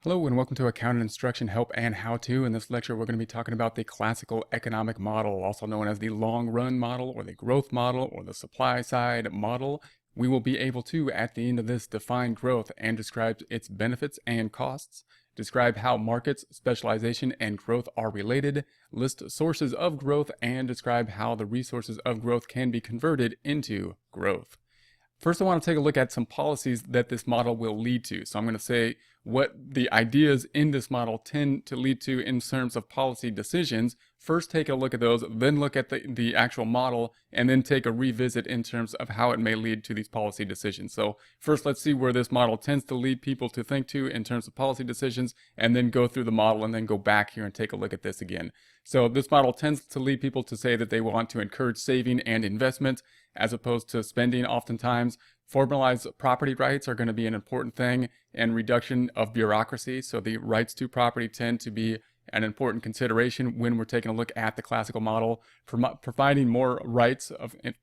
Hello and welcome to Accounting Instruction Help and How-To. In this lecture, we're going to be talking about the classical economic model, also known as the long-run model or the growth model or the supply-side model. We will be able to, at the end of this, define growth and describe its benefits and costs, describe how markets, specialization, and growth are related, list sources of growth, and describe how the resources of growth can be converted into growth. First, I want to take a look at some policies that this model will lead to. So I'm going to say what the ideas in this model tend to lead to in terms of policy decisions. First, take a look at those, then look at the actual model, and then take a revisit in terms of how it may lead to these policy decisions. So first, let's see where this model tends to lead people to think to in terms of policy decisions, and then go through the model and then go back here and take a look at this again. So this model tends to lead people to say that they want to encourage saving and investment as opposed to spending oftentimes. Formalized property rights are going to be an important thing, and reduction of bureaucracy. So the rights to property tend to be an important consideration when we're taking a look at the classical model, providing more rights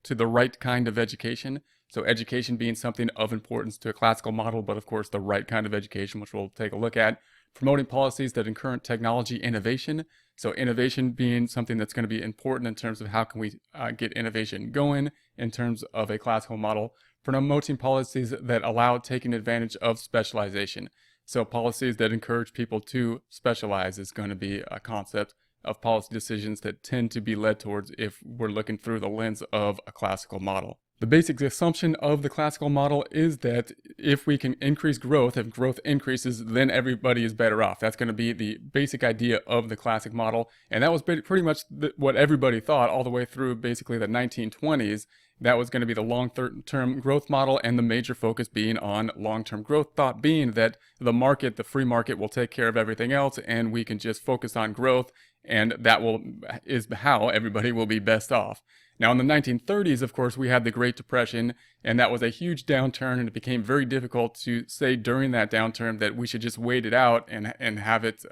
to the right kind of education. So education being something of importance to a classical model, but of course the right kind of education, which we'll take a look at. Promoting policies that encourage technology innovation. So innovation being something that's going to be important in terms of how can we get innovation going in terms of a classical model. Promoting policies that allow taking advantage of specialization. So policies that encourage people to specialize is going to be a concept of policy decisions that tend to be led towards if we're looking through the lens of a classical model. The basic assumption of the classical model is that if we can increase growth, if growth increases, then everybody is better off. That's going to be the basic idea of the classic model. And that was pretty much what everybody thought all the way through basically the 1920s. That was going to be the long-term growth model, and the major focus being on long-term growth, thought being that the market, the free market, will take care of everything else, and we can just focus on growth, and that is how everybody will be best off. Now, in the 1930s, of course, we had the Great Depression, and that was a huge downturn, and it became very difficult to say during that downturn that we should just wait it out and have it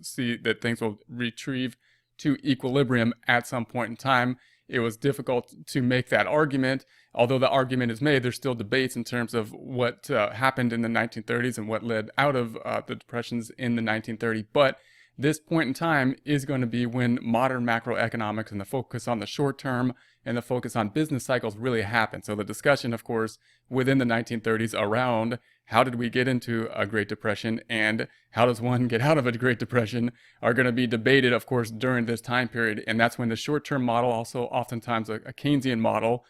see that things will retrieve to equilibrium at some point in time. It was difficult to make that argument. Although the argument is made, there's still debates in terms of what happened in the 1930s and what led out of the depressions in the 1930s. But this point in time is going to be when modern macroeconomics and the focus on the short term and the focus on business cycles really happen. So the discussion, of course, within the 1930s around how did we get into a Great Depression and how does one get out of a Great Depression are going to be debated, of course, during this time period. And that's when the short-term model, also oftentimes a Keynesian model,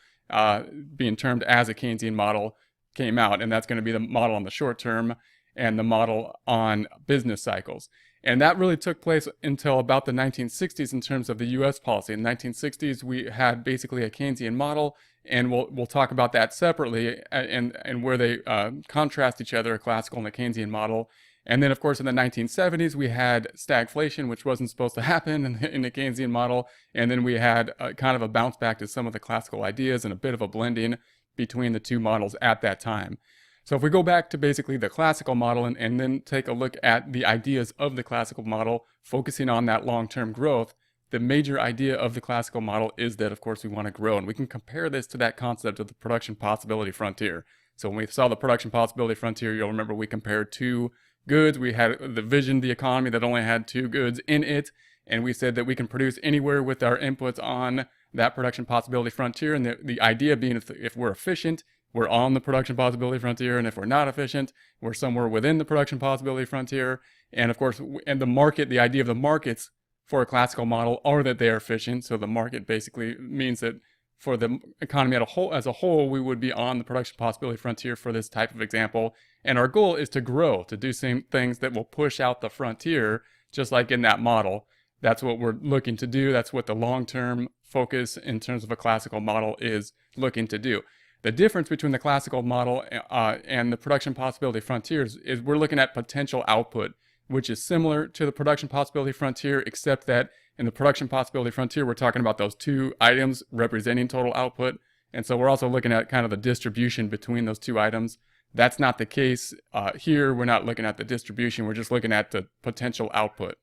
being termed as a Keynesian model, came out. And that's going to be the model on the short term and the model on business cycles. And that really took place until about the 1960s in terms of the U.S. policy. In the 1960s, we had basically a Keynesian model, and we'll talk about that separately and where they contrast each other, a classical and a Keynesian model. And then, of course, in the 1970s, we had stagflation, which wasn't supposed to happen in the Keynesian model. And then we had kind of a bounce back to some of the classical ideas and a bit of a blending between the two models at that time. So if we go back to basically the classical model and then take a look at the ideas of the classical model, focusing on that long-term growth, the major idea of the classical model is that, of course, we want to grow. And we can compare this to that concept of the production possibility frontier. So when we saw the production possibility frontier, you'll remember we compared two goods. We had the vision, the economy that only had two goods in it. And we said that we can produce anywhere with our inputs on that production possibility frontier. And the idea being if we're efficient, we're on the production possibility frontier, and if we're not efficient, we're somewhere within the production possibility frontier. And of course, and the market, the idea of the markets for a classical model are that they are efficient. So the market basically means that for the economy as a whole, we would be on the production possibility frontier for this type of example. And our goal is to grow, to do some things that will push out the frontier, just like in that model. That's what we're looking to do. That's what the long-term focus in terms of a classical model is looking to do. The difference between the classical model and the production possibility frontiers is we're looking at potential output, which is similar to the production possibility frontier, except that in the production possibility frontier, we're talking about those two items representing total output. And so we're also looking at kind of the distribution between those two items. That's not the case here. We're not looking at the distribution. We're just looking at the potential output.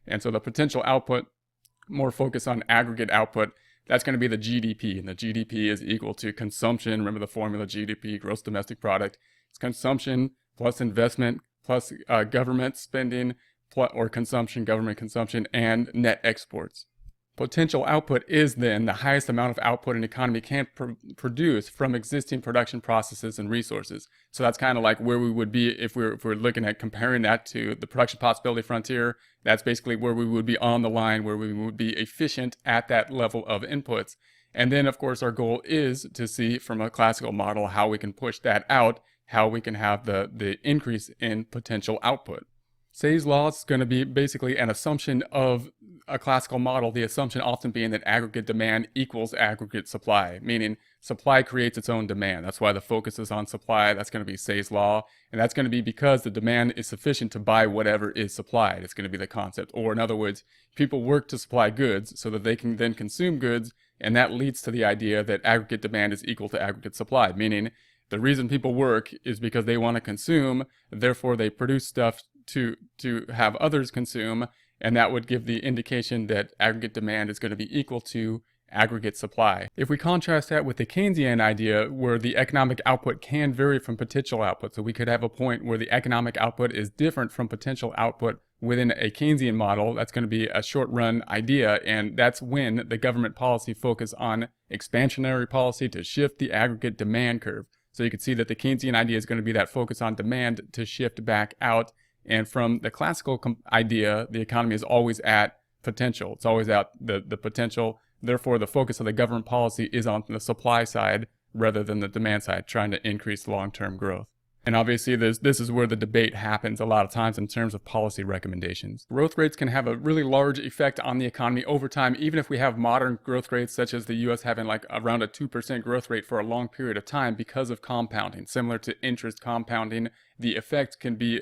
And so the potential output, more focus on aggregate output, that's going to be the GDP, and the GDP is equal to consumption. Remember the formula GDP, gross domestic product. It's consumption plus investment plus government spending or consumption, government consumption, and net exports. Potential output is then the highest amount of output an economy can produce from existing production processes and resources. So that's kind of like where we would be if we're looking at comparing that to the production possibility frontier. That's basically where we would be on the line, where we would be efficient at that level of inputs. And then, of course, our goal is to see from a classical model how we can push that out, how we can have the increase in potential output. Say's law is going to be basically an assumption of a classical model, the assumption often being that aggregate demand equals aggregate supply, meaning supply creates its own demand. That's why the focus is on supply. That's going to be Say's law, and that's going to be because the demand is sufficient to buy whatever is supplied. It's going to be the concept. Or in other words, people work to supply goods so that they can then consume goods, and that leads to the idea that aggregate demand is equal to aggregate supply, meaning the reason people work is because they want to consume, therefore they produce stuff to have others consume, and that would give the indication that aggregate demand is going to be equal to aggregate supply. If we contrast that with the Keynesian idea where the economic output can vary from potential output, so we could have a point where the economic output is different from potential output within a Keynesian model, that's going to be a short-run idea, and that's when the government policy focus on expansionary policy to shift the aggregate demand curve. So you can see that the Keynesian idea is going to be that focus on demand to shift back out. And from the classical idea, the economy is always at potential. It's always at the potential. Therefore, the focus of the government policy is on the supply side rather than the demand side, trying to increase long-term growth. And obviously, this is where the debate happens a lot of times in terms of policy recommendations. Growth rates can have a really large effect on the economy over time, even if we have modern growth rates, such as the US having like around a 2% growth rate for a long period of time because of compounding. Similar to interest compounding, the effect can be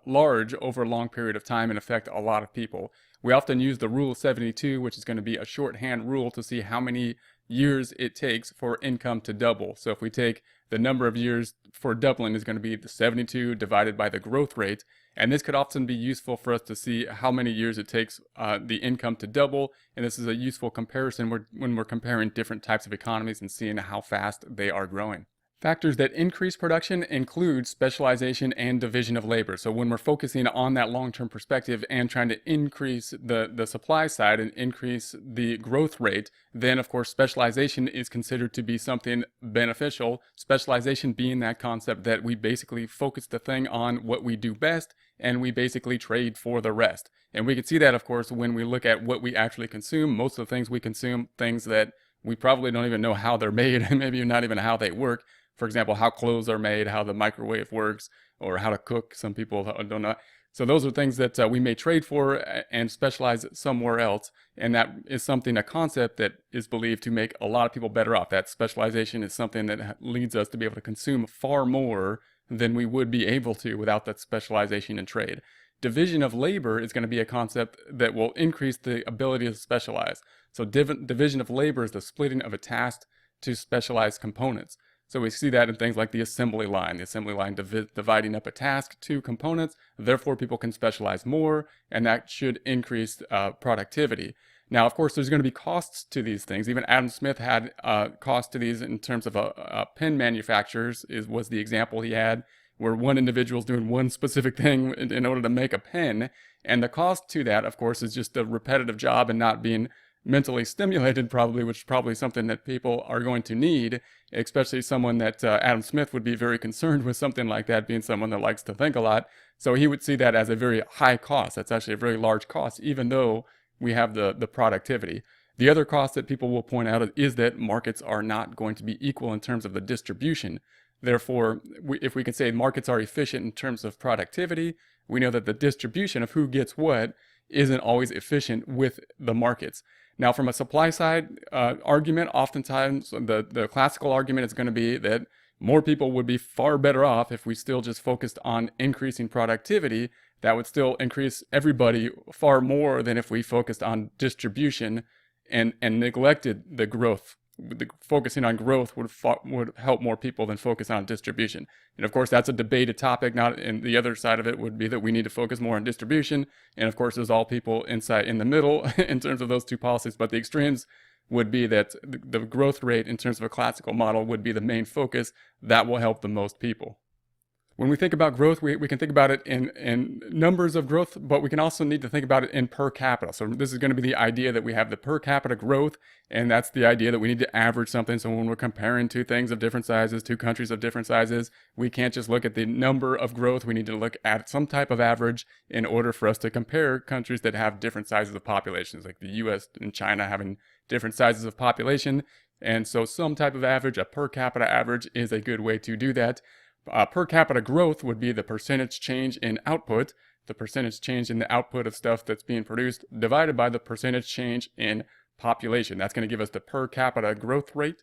large over a long period of time and affect a lot of people. We often use the rule of 72, which is going to be a shorthand rule to see how many years it takes for income to double. So if we take the number of years for doubling is going to be the 72 divided by the growth rate, and this could often be useful for us to see how many years it takes the income to double, and this is a useful comparison when we're comparing different types of economies and seeing how fast they are growing. Factors that increase production include specialization and division of labor. So when we're focusing on that long-term perspective and trying to increase the supply side and increase the growth rate, then of course specialization is considered to be something beneficial. Specialization being that concept that we basically focus the thing on what we do best and we basically trade for the rest. And we can see that of course when we look at what we actually consume. Most of the things we consume, things that we probably don't even know how they're made and maybe not even how they work. For example, how clothes are made, how the microwave works, or how to cook. Some people don't know. So those are things that we may trade for and specialize somewhere else. And that is something, a concept that is believed to make a lot of people better off. That specialization is something that leads us to be able to consume far more than we would be able to without that specialization in trade. Division of labor is going to be a concept that will increase the ability to specialize. So division of labor is the splitting of a task to specialized components. So we see that in things like the assembly line dividing up a task to components. Therefore, people can specialize more, and that should increase productivity. Now, of course, there's going to be costs to these things. Even Adam Smith had costs to these in terms of pen manufacturers was the example he had, where one individual is doing one specific thing in order to make a pen. And the cost to that, of course, is just a repetitive job and not being mentally stimulated probably, which is probably something that people are going to need, especially someone that Adam Smith would be very concerned with something like that, being someone that likes to think a lot. So he would see that as a very high cost. That's actually a very large cost, even though we have the productivity. The other cost that people will point out is that markets are not going to be equal in terms of the distribution. Therefore, if we can say markets are efficient in terms of productivity, we know that the distribution of who gets what isn't always efficient with the markets. Now, from a supply side argument, oftentimes the classical argument is going to be that more people would be far better off if we still just focused on increasing productivity. That would still increase everybody far more than if we focused on distribution and neglected the growth. Focusing on growth would help more people than focus on distribution. And of course, that's a debated topic. And the other side of it would be that we need to focus more on distribution. And of course, there's all people inside in the middle in terms of those two policies. But the extremes would be that the growth rate in terms of a classical model would be the main focus. That will help the most people. When we think about growth, we can think about it in numbers of growth, but we can also need to think about it in per capita. So this is going to be the idea that we have the per capita growth, and that's the idea that we need to average something. So when we're comparing two things of different sizes, two countries of different sizes, we can't just look at the number of growth. We need to look at some type of average in order for us to compare countries that have different sizes of populations, like the US and China having different sizes of population. And so some type of average, a per capita average, is a good way to do that. Per capita growth would be the percentage change in output, the percentage change in the output of stuff that's being produced, divided by the percentage change in population. That's going to give us the per capita growth rate.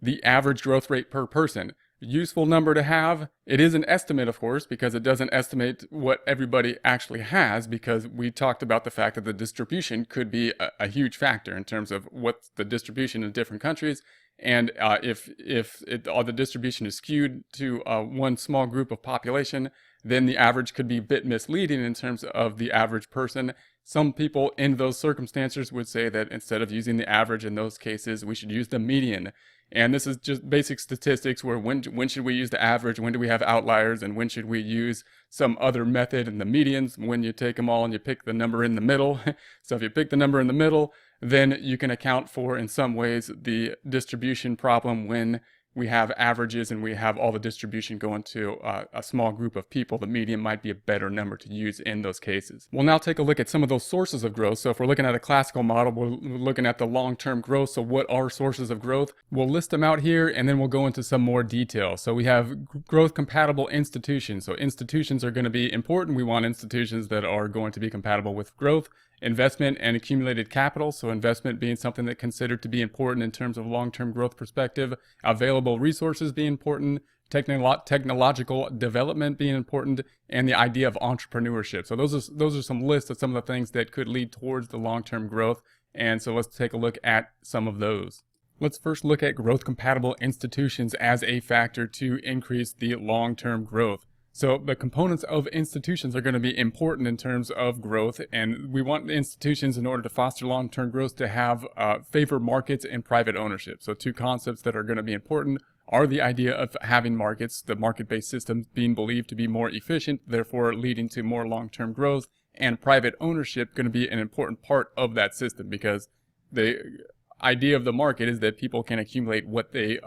The average growth rate per person. Useful number to have. It is an estimate, of course, because it doesn't estimate what everybody actually has, because we talked about the fact that the distribution could be a huge factor in terms of what's the distribution in different countries. And if the distribution is skewed to one small group of population, then the average could be a bit misleading in terms of the average person. Some people in those circumstances would say that instead of using the average in those cases, we should use the median. And this is just basic statistics where when should we use the average, when do we have outliers, and when should we use some other method. And the medians, when you take them all and you pick the number in the middle. So if you pick the number in the middle, then you can account for, in some ways, the distribution problem when we have averages and we have all the distribution going to a small group of people. The median might be a better number to use in those cases. We'll now take a look at some of those sources of growth. So if we're looking at a classical model, we're looking at the long-term growth. So what are sources of growth? We'll list them out here and then we'll go into some more detail. So we have growth-compatible institutions. So institutions are going to be important. We want institutions that are going to be compatible with growth. Investment and accumulated capital, so investment being something that's considered to be important in terms of long-term growth perspective, available resources being important, technological development being important, and the idea of entrepreneurship. So those are some lists of some of the things that could lead towards the long-term growth, and so let's take a look at some of those. Let's first look at growth-compatible institutions as a factor to increase the long-term growth. So the components of institutions are going to be important in terms of growth, and we want the institutions, in order to foster long-term growth, to have favor markets and private ownership. So two concepts that are going to be important are the idea of having markets, the market-based systems being believed to be more efficient, therefore leading to more long-term growth, and private ownership going to be an important part of that system, because the idea of the market is that people can accumulate what they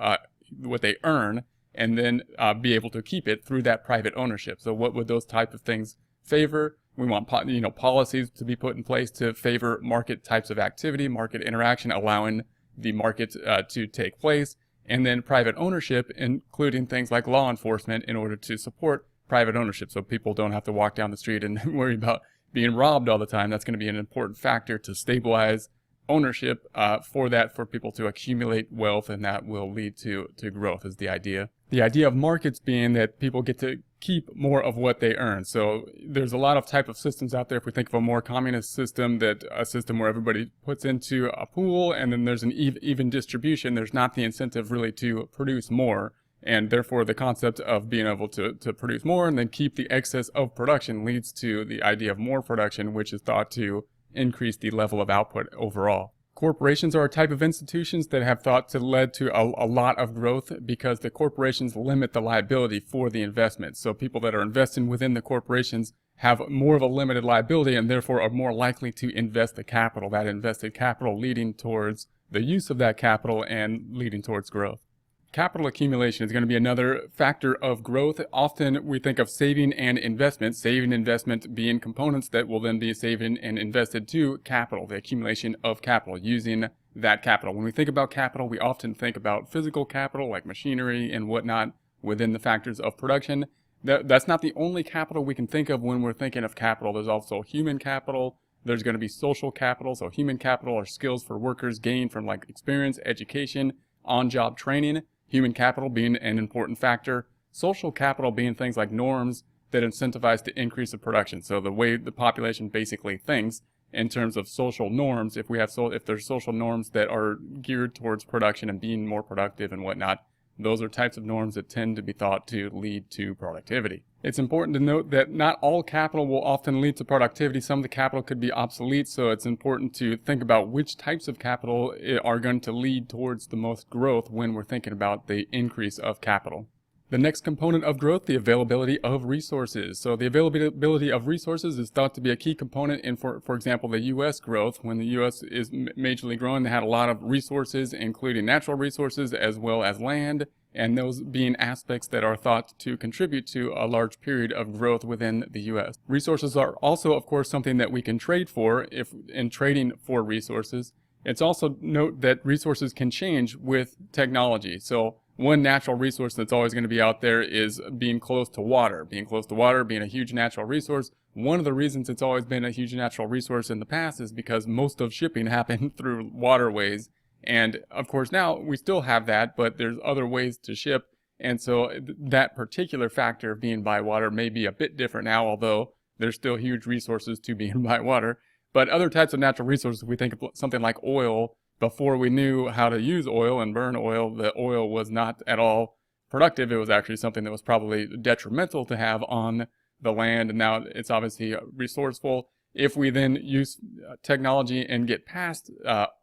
earn, and then be able to keep it through that private ownership. So what would those type of things favor? We want policies to be put in place to favor market types of activity, market interaction, allowing the market to take place, and then private ownership, including things like law enforcement, in order to support private ownership, so people don't have to walk down the street and worry about being robbed all the time. That's going to be an important factor to stabilize ownership for people to accumulate wealth, and that will lead to growth, is the idea. The idea of markets being that people get to keep more of what they earn. So there's a lot of type of systems out there. If we think of a more communist system, that a system where everybody puts into a pool and then there's an even distribution, there's not the incentive really to produce more. And therefore the concept of being able to produce more and then keep the excess of production leads to the idea of more production, which is thought to increase the level of output overall. Corporations are a type of institutions that have thought to lead to a lot of growth, because the corporations limit the liability for the investment. So people that are investing within the corporations have more of a limited liability and therefore are more likely to invest the capital, that invested capital leading towards the use of that capital and leading towards growth. Capital accumulation is going to be another factor of growth. Often we think of saving and investment being components that will then be saving and invested to capital, the accumulation of capital, using that capital. When we think about capital, we often think about physical capital like machinery and whatnot within the factors of production. That's not the only capital we can think of when we're thinking of capital. There's also human capital. There's going to be social capital. So human capital are skills for workers gained from like experience, education, on-job training. Human capital being an important factor. Social capital being things like norms that incentivize the increase of production. So the way the population basically thinks in terms of social norms, if there's social norms that are geared towards production and being more productive and whatnot, those are types of norms that tend to be thought to lead to productivity. It's important to note that not all capital will often lead to productivity. Some of the capital could be obsolete, so it's important to think about which types of capital are going to lead towards the most growth when we're thinking about the increase of capital. The next component of growth, the availability of resources. So the availability of resources is thought to be a key component in, for example, the U.S. growth. When the U.S. is majorly growing, they had a lot of resources, including natural resources as well as land, and those being aspects that are thought to contribute to a large period of growth within the U.S. Resources are also, of course, something that we can trade for if in trading for resources. It's also note that resources can change with technology. So one natural resource that's always going to be out there is being close to water. Being close to water, being a huge natural resource. One of the reasons it's always been a huge natural resource in the past is because most of shipping happened through waterways. And of course now we still have that, but there's other ways to ship. And so that particular factor of being by water may be a bit different now, although there's still huge resources to being by water. But other types of natural resources, we think of something like oil. Before we knew how to use oil and burn oil, the oil was not at all productive. It was actually something that was probably detrimental to have on the land, and now it's obviously resourceful. If we then use technology and get past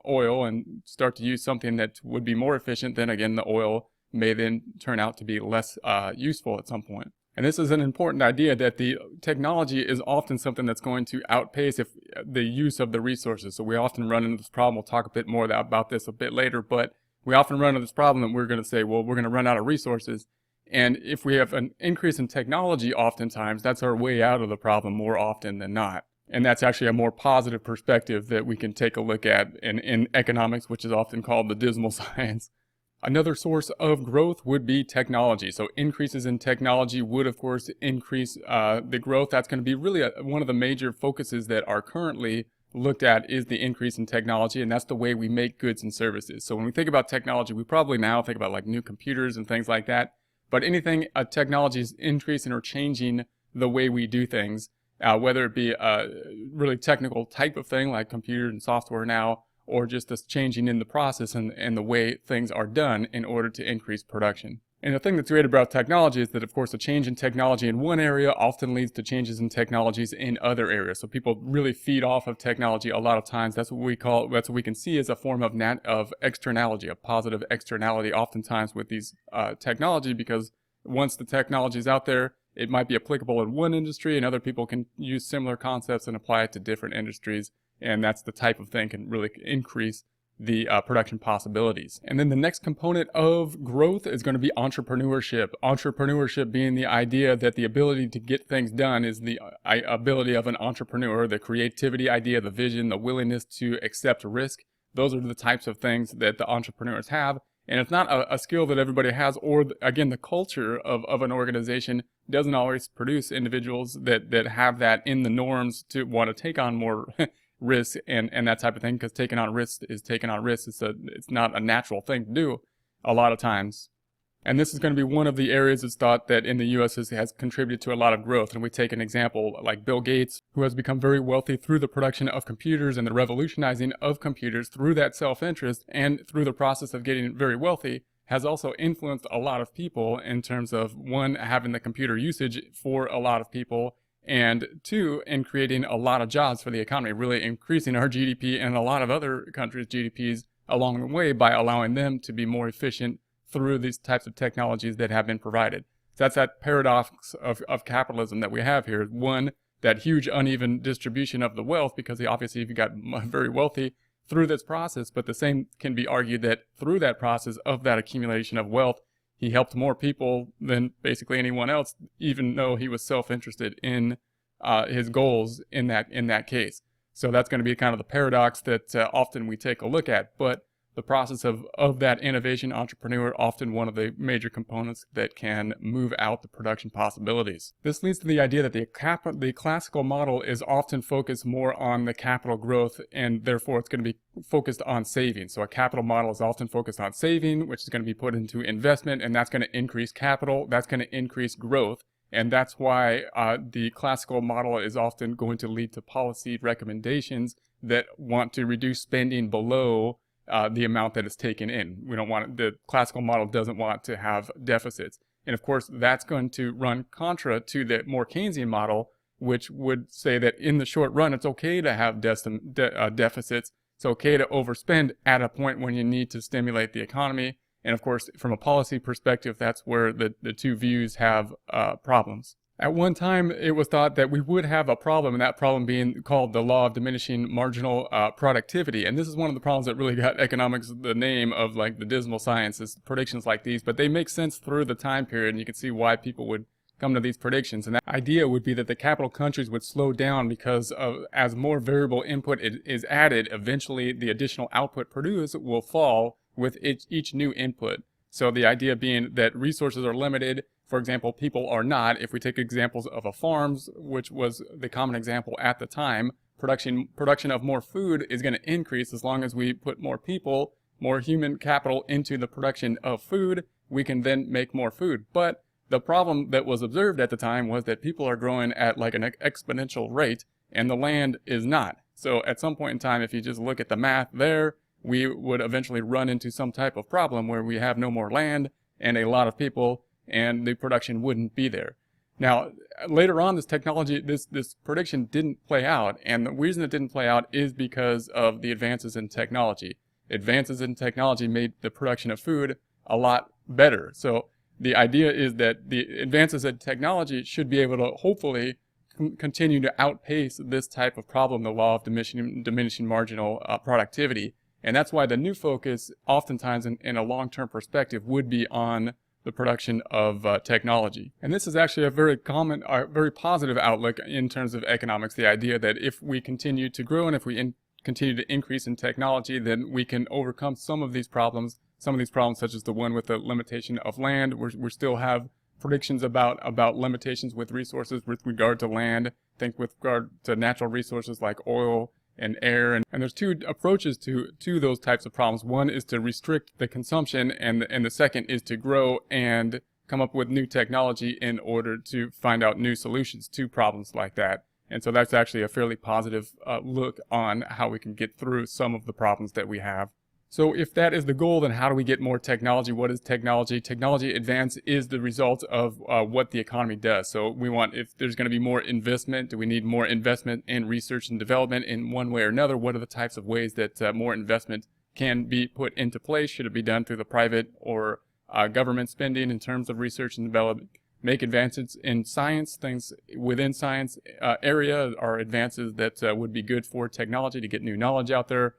oil and start to use something that would be more efficient, then again, the oil may then turn out to be less useful at some point. And this is an important idea, that the technology is often something that's going to outpace the use of the resources. So we often run into this problem. We'll talk a bit more about this a bit later, but we often run into this problem that we're going to say, well, we're going to run out of resources. And if we have an increase in technology, oftentimes that's our way out of the problem more often than not. And that's actually a more positive perspective that we can take a look at in economics, which is often called the dismal science. Another source of growth would be technology. So increases in technology would, of course, increase the growth. That's going to be really one of the major focuses that are currently looked at, is the increase in technology, and that's the way we make goods and services. So when we think about technology, we probably now think about like new computers and things like that. But anything technology is increasing or changing the way we do things, whether it be a really technical type of thing like computers and software now, or just this changing in the process and the way things are done in order to increase production. And the thing that's great about technology is that, of course, a change in technology in one area often leads to changes in technologies in other areas. So people really feed off of technology a lot of times. That's what we can see as a form of externality, a positive externality oftentimes with these technology, because once the technology is out there, it might be applicable in one industry and other people can use similar concepts and apply it to different industries. And that's the type of thing can really increase the production possibilities. And then the next component of growth is going to be entrepreneurship. Entrepreneurship being the idea that the ability to get things done is the ability of an entrepreneur, the creativity idea, the vision, the willingness to accept risk. Those are the types of things that the entrepreneurs have. And it's not a skill that everybody has, or again, the culture of an organization doesn't always produce individuals that have that in the norms to want to take on more risk and that type of thing, because taking on risk is taking on risk. It's not a natural thing to do a lot of times. And this is going to be one of the areas it's thought that in the U.S. has contributed to a lot of growth. And we take an example like Bill Gates, who has become very wealthy through the production of computers and the revolutionizing of computers through that self-interest, and through the process of getting very wealthy, has also influenced a lot of people in terms of, one, having the computer usage for a lot of people, and two, in creating a lot of jobs for the economy, really increasing our GDP and a lot of other countries' GDPs along the way by allowing them to be more efficient through these types of technologies that have been provided. So that's that paradox of capitalism that we have here. One, that huge uneven distribution of the wealth, because obviously if you got very wealthy through this process, but the same can be argued that through that process of that accumulation of wealth, he helped more people than basically anyone else, even though he was self-interested in his goals in that case. So that's going to be kind of the paradox that often we take a look at. But the process of that innovation entrepreneur, often one of the major components that can move out the production possibilities. This leads to the idea that the classical model is often focused more on the capital growth, and therefore it's going to be focused on saving. So a capital model is often focused on saving, which is going to be put into investment, and that's going to increase capital, that's going to increase growth. And that's why the classical model is often going to lead to policy recommendations that want to reduce spending below the amount that is taken in. The classical model doesn't want to have deficits. And of course, that's going to run contra to the more Keynesian model, which would say that in the short run, it's okay to have deficits. It's okay to overspend at a point when you need to stimulate the economy. And of course, from a policy perspective, that's where the two views have problems. At one time, it was thought that we would have a problem, and that problem being called the law of diminishing marginal productivity. And this is one of the problems that really got economics the name of like the dismal science, is predictions like these. But they make sense through the time period, and you can see why people would come to these predictions. And that idea would be that the capital countries would slow down because as more variable input is added, eventually the additional output produced will fall with each new input. So the idea being that resources are limited. For example, people are not. If we take examples of a farms, which was the common example at the time, production of more food is going to increase as long as we put more people, more human capital into the production of food. We can then make more food. But the problem that was observed at the time was that people are growing at like an exponential rate, and the land is not. So at some point in time, if you just look at the math there, we would eventually run into some type of problem where we have no more land and a lot of people, and the production wouldn't be there. Now, later on, this prediction didn't play out, and the reason it didn't play out is because of the advances in technology. Advances in technology made the production of food a lot better. So the idea is that the advances in technology should be able to hopefully continue to outpace this type of problem, the law of diminishing marginal productivity. And that's why the new focus, oftentimes in a long-term perspective, would be on the production of technology. And this is actually a very common, very positive outlook in terms of economics, the idea that if we continue to grow and if we continue to increase in technology, then we can overcome some of these problems such as the one with the limitation of land. We still have predictions about limitations with resources with regard to land, think with regard to natural resources like oil and air. And there's two approaches to those types of problems. One is to restrict the consumption, and the second is to grow and come up with new technology in order to find out new solutions to problems like that. And so that's actually a fairly positive look on how we can get through some of the problems that we have. So if that is the goal, then how do we get more technology? What is technology? Technology advance is the result of what the economy does. So we want, if there's going to be more investment, do we need more investment in research and development in one way or another? What are the types of ways that more investment can be put into place? Should it be done through the private or government spending in terms of research and development? Make advances in science, things within science area are advances that would be good for technology to get new knowledge out there.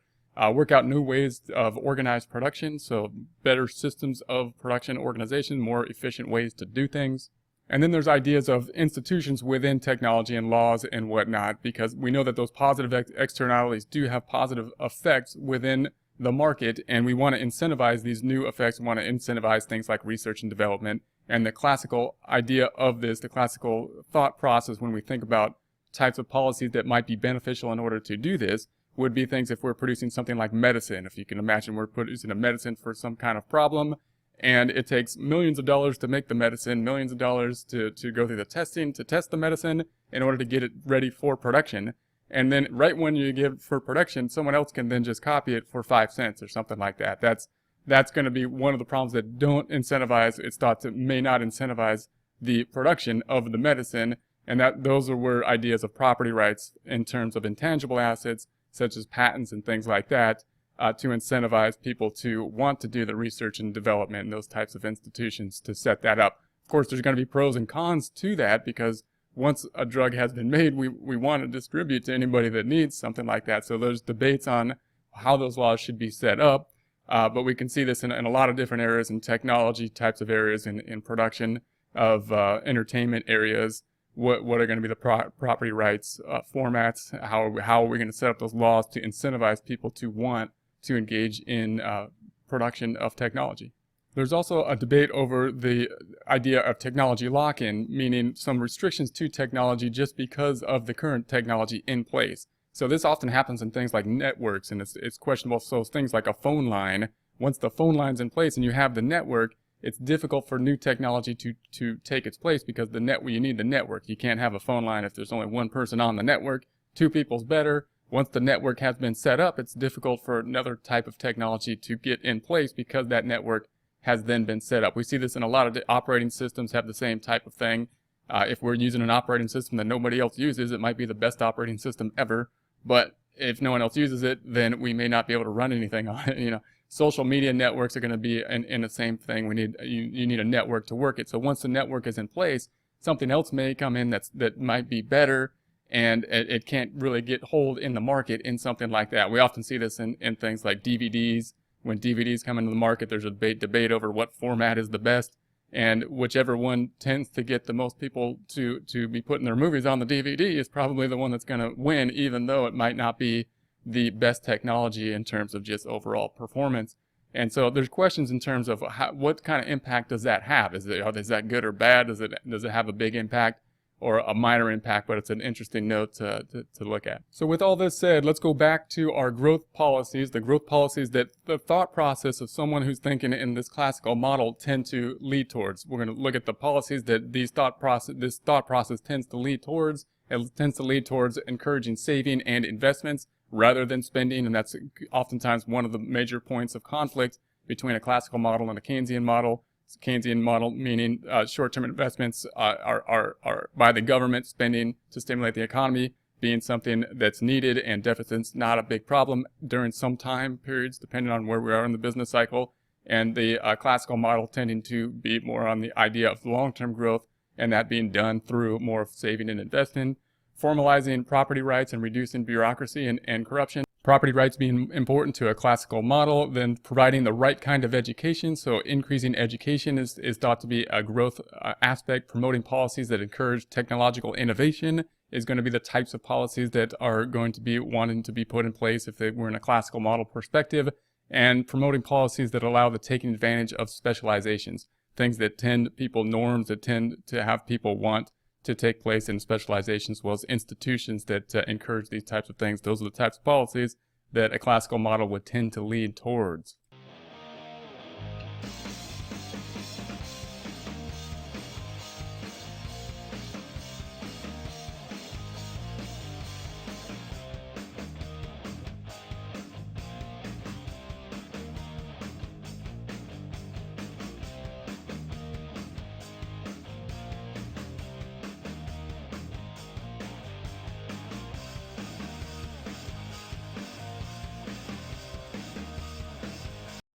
Work out new ways of organized production, so better systems of production organization, more efficient ways to do things. And then there's ideas of institutions within technology and laws and whatnot, because we know that those positive externalities do have positive effects within the market, and we want to incentivize these new effects. We want to incentivize things like research and development. And the classical idea of this, the classical thought process when we think about types of policies that might be beneficial in order to do this, would be things if we're producing something like medicine. If you can imagine we're producing a medicine for some kind of problem, and it takes millions of dollars to make the medicine, millions of dollars to go through the testing, to test the medicine in order to get it ready for production. And then right when you give it for production, someone else can then just copy it for 5 cents or something like that. That's going to be one of the problems that don't incentivize, it's thought to may not incentivize the production of the medicine. And those are where ideas of property rights in terms of intangible assets, such as patents and things like that, to incentivize people to want to do the research and development in those types of institutions to set that up. Of course, there's going to be pros and cons to that, because once a drug has been made, we want to distribute to anybody that needs something like that. So there's debates on how those laws should be set up, but we can see this in a lot of different areas, in technology types of areas, in production of entertainment areas. What are going to be the property rights formats? How are we going to set up those laws to incentivize people to want to engage in production of technology? There's also a debate over the idea of technology lock-in, meaning some restrictions to technology just because of the current technology in place. So this often happens in things like networks, and it's questionable. So things like a phone line, once the phone line's in place and you have the network, it's difficult for new technology to take its place, because you need the network. You can't have a phone line if there's only one person on the network. 2 people's better. Once the network has been set up, it's difficult for another type of technology to get in place, because that network has then been set up. We see this in a lot of operating systems have the same type of thing. If we're using an operating system that nobody else uses, it might be the best operating system ever, but if no one else uses it, then we may not be able to run anything on it, Social media networks are going to be in the same thing. You need a network to work it. So once the network is in place, something else may come in that might be better, and it can't really get hold in the market in something like that. We often see this in things like DVDs. When DVDs come into the market, there's a debate over what format is the best, and whichever one tends to get the most people to be putting their movies on the DVD is probably the one that's going to win, even though it might not be the best technology in terms of just overall performance. And so there's questions in terms of what kind of impact does that have? Is that good or bad? Does it have a big impact or a minor impact? But it's an interesting note to look at. So with all this said, let's go back to our growth policies, the growth policies that the thought process of someone who's thinking in this classical model tend to lead towards. We're going to look at the policies that this thought process tends to lead towards. It tends to lead towards encouraging saving and investments rather than spending, and that's oftentimes one of the major points of conflict between a classical model and a Keynesian model. Keynesian model meaning short-term investments are by the government spending to stimulate the economy being something that's needed, and deficits not a big problem during some time periods depending on where we are in the business cycle, and the classical model tending to be more on the idea of long-term growth, and that being done through more of saving and investing. Formalizing property rights and reducing bureaucracy and corruption. Property rights being important to a classical model, then providing the right kind of education. So increasing education is thought to be a growth aspect. Promoting policies that encourage technological innovation is going to be the types of policies that are going to be wanting to be put in place if they were in a classical model perspective. And promoting policies that allow the taking advantage of specializations. Things that norms that tend to have people want to take place in specializations, as well as institutions that encourage these types of things. Those are the types of policies that a classical model would tend to lead towards.